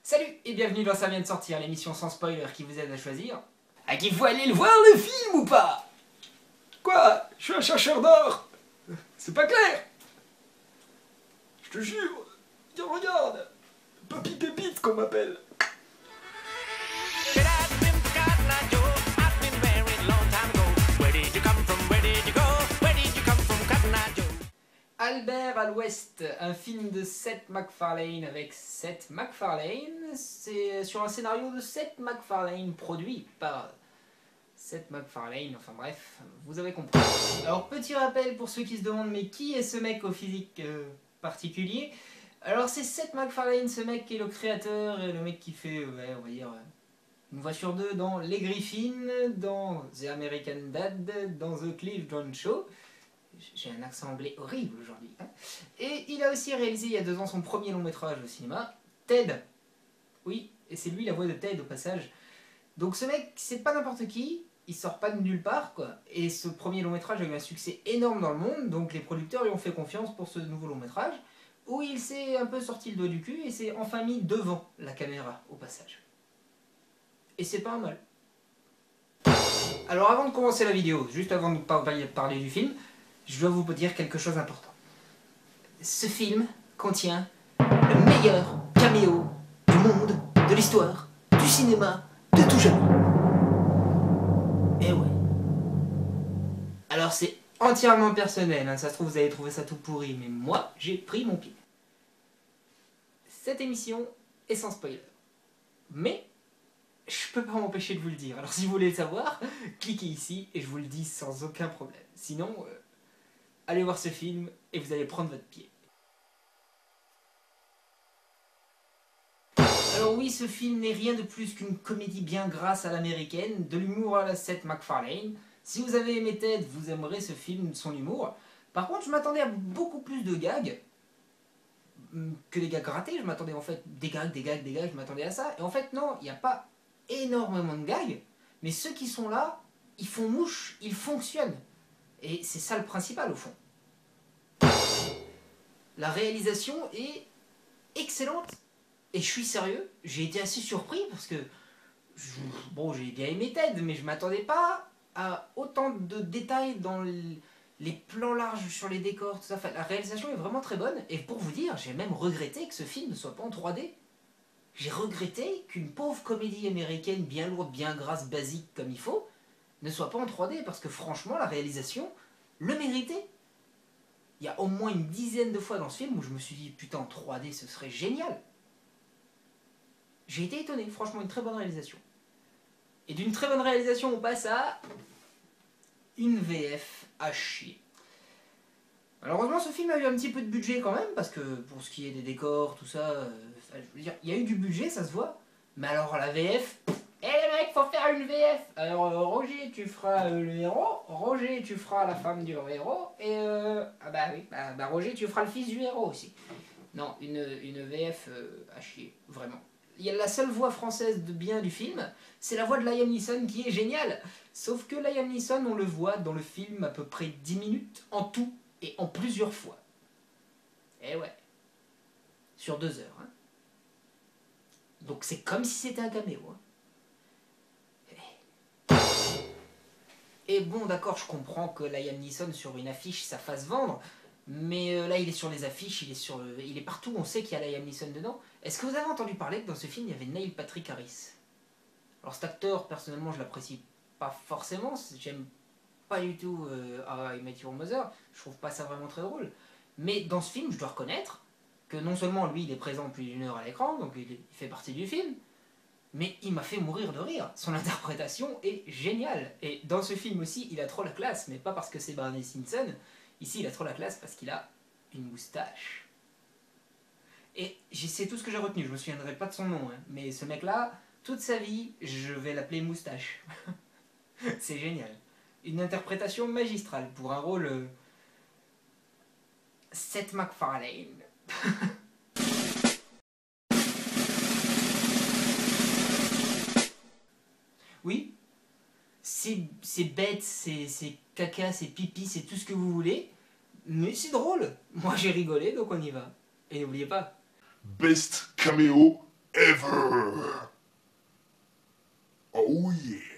Salut et bienvenue dans Ça vient de sortir, l'émission sans spoiler qui vous aide à choisir. À qu'il faut aller le voir le film ou pas? Quoi? Je suis un chercheur d'or. C'est pas clair. Je te jure. Regarde. Papy Pépite qu'on m'appelle. Albert à l'Ouest, un film de Seth MacFarlane avec Seth MacFarlane. C'est sur un scénario de Seth MacFarlane, produit par Seth MacFarlane, enfin bref, vous avez compris. Alors petit rappel pour ceux qui se demandent mais qui est ce mec au physique particulier? Alors c'est Seth MacFarlane, ce mec qui est le créateur et le mec qui fait, ouais, on va dire, une voix sur deux dans Les Griffins, dans The American Dad, dans The Cliff John Show. J'ai un accent anglais horrible aujourd'hui. Hein. Et il a aussi réalisé il y a 2 ans son premier long métrage au cinéma, Ted. Oui, et c'est lui la voix de Ted au passage. Donc ce mec, c'est pas n'importe qui, il sort pas de nulle part quoi. Et ce premier long métrage a eu un succès énorme dans le monde, donc les producteurs lui ont fait confiance pour ce nouveau long métrage, où il s'est un peu sorti le doigt du cul et s'est enfin mis devant la caméra au passage. Et c'est pas un mal. Alors avant de commencer la vidéo, juste avant de parler du film, je dois vous dire quelque chose d'important. Ce film contient le meilleur caméo du monde, de l'histoire, du cinéma, de tout jamais. Eh ouais. Alors c'est entièrement personnel, hein. Ça se trouve vous allez trouver ça tout pourri, mais moi j'ai pris mon pied. Cette émission est sans spoiler. Mais je peux pas m'empêcher de vous le dire. Alors si vous voulez le savoir, cliquez ici et je vous le dis sans aucun problème. Sinon... allez voir ce film et vous allez prendre votre pied. Alors oui, ce film n'est rien de plus qu'une comédie bien grasse à l'américaine, de l'humour à la Seth MacFarlane. Si vous avez aimé Ted, vous aimerez ce film, son humour. Par contre, je m'attendais à beaucoup plus de gags que des gags ratés. Je m'attendais en fait des gags, je m'attendais à ça. Et en fait non, il n'y a pas énormément de gags, mais ceux qui sont là, ils font mouche, ils fonctionnent. Et c'est ça le principal au fond. La réalisation est excellente. Et je suis sérieux, j'ai été assez surpris parce que... bon, j'ai bien aimé Ted, mais je m'attendais pas à autant de détails dans les plans larges sur les décors, tout ça. Enfin, la réalisation est vraiment très bonne. Et pour vous dire, j'ai même regretté que ce film ne soit pas en 3D. J'ai regretté qu'une pauvre comédie américaine bien lourde, bien grasse, basique comme il faut, ne soit pas en 3D. Parce que franchement, la réalisation le méritait. Il y a au moins une dizaine de fois dans ce film où je me suis dit putain en 3D ce serait génial. J'ai été étonné, franchement une très bonne réalisation. Et d'une très bonne réalisation on passe à une VF à chier. Malheureusement ce film a eu un petit peu de budget quand même, parce que pour ce qui est des décors, tout ça, je veux dire, il y a eu du budget, ça se voit. Mais alors la VF... Eh les mecs, faut faire une VF. Alors Roger, tu feras le héros. Roger, tu feras la femme du héros. Et ah bah oui, bah Roger, tu feras le fils du héros aussi. Non, une VF à chier, vraiment. Il y a la seule voix française de bien du film, c'est la voix de Liam Neeson qui est géniale. Sauf que Liam Neeson, on le voit dans le film à peu près 10 minutes en tout et en plusieurs fois. Eh ouais. Sur 2 heures. Hein. Donc c'est comme si c'était un caméo. Hein. Et bon, d'accord, je comprends que Liam Neeson sur une affiche, ça fasse vendre, mais là, il est sur les affiches, il est partout, on sait qu'il y a Liam Neeson dedans. Est-ce que vous avez entendu parler que dans ce film, il y avait Neil Patrick Harris? Alors cet acteur, personnellement, je l'apprécie pas forcément, j'aime pas du tout How I Met Your Mother, je trouve pas ça vraiment très drôle. Mais dans ce film, je dois reconnaître que non seulement lui, il est présent plus d'1 heure à l'écran, donc il fait partie du film, mais il m'a fait mourir de rire. Son interprétation est géniale. Et dans ce film aussi, il a trop la classe, mais pas parce que c'est Barney Stinson. Ici, il a trop la classe parce qu'il a une moustache. Et c'est tout ce que j'ai retenu. Je me souviendrai pas de son nom, hein. Mais ce mec-là, toute sa vie, je vais l'appeler Moustache. C'est génial. Une interprétation magistrale pour un rôle... Seth MacFarlane. Oui, c'est bête, c'est caca, c'est pipi, c'est tout ce que vous voulez, mais c'est drôle. Moi j'ai rigolé, donc on y va. Et n'oubliez pas... Best caméo ever. Oh yeah.